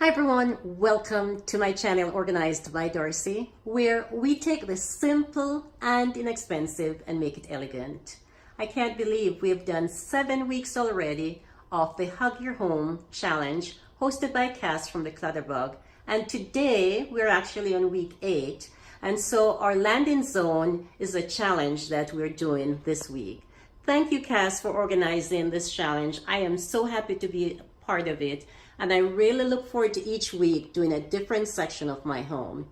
Hi everyone, welcome to my channel Organized by Darci, where we take the simple and inexpensive and make it elegant. I can't believe we've done 7 weeks already of the Hug Your Home challenge hosted by Cass from the Clutter Bug, and today we're actually on week 8, and so our landing zone is a challenge that we're doing this week. Thank you, Cass, for organizing this challenge. I am so happy to be a part of it, and I really look forward to each week doing a different section of my home.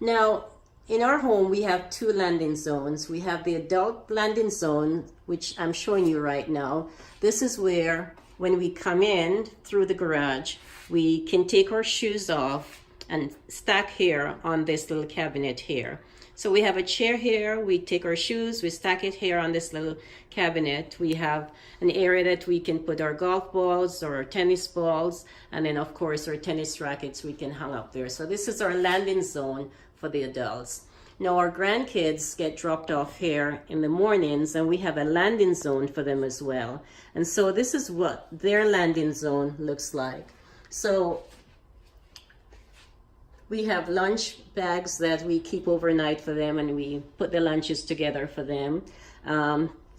Now, in our home, we have 2 landing zones. We have the adult landing zone, which I'm showing you right now. This is where, when we come in through the garage, we can take our shoes off and stack here on this little cabinet here. So we have a chair here, we take our shoes, we stack it here on this little cabinet. We have an area that we can put our golf balls or our tennis balls, and then of course our tennis rackets we can hang up there. So this is our landing zone for the adults. Now our grandkids get dropped off here in the mornings, and we have a landing zone for them as well. And so this is what their landing zone looks like. So we have lunch bags that we keep overnight for them, and we put the lunches together for them.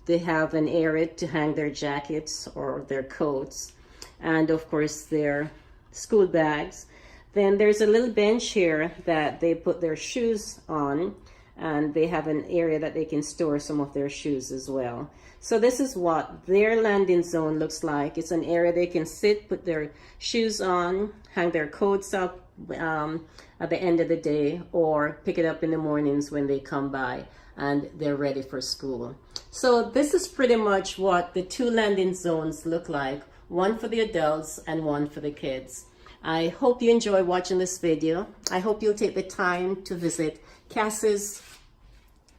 They have an area to hang their jackets or their coats, and of course their school bags. Then there's a little bench here that they put their shoes on, and they have an area that they can store some of their shoes as well. So this is what their landing zone looks like. It's an area they can sit, put their shoes on, hang their coats up at the end of the day, or pick it up in the mornings when they come by and they're ready for school. So this is pretty much what the 2 landing zones look like, one for the adults and one for the kids. I hope you enjoy watching this video. I hope you'll take the time to visit Cass's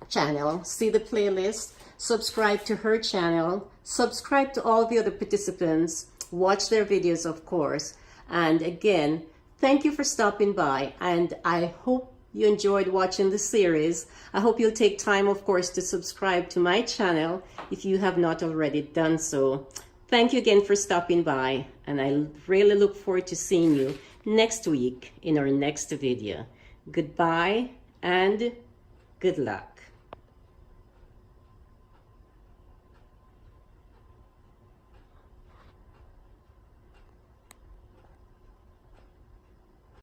channel, see the playlist, subscribe to her channel, subscribe to all the other participants, watch their videos of course, and again, thank you for stopping by, and I hope you enjoyed watching the series. I hope you'll take time, of course, to subscribe to my channel if you have not already done so. Thank you again for stopping by, and I really look forward to seeing you next week in our next video. Goodbye and good luck.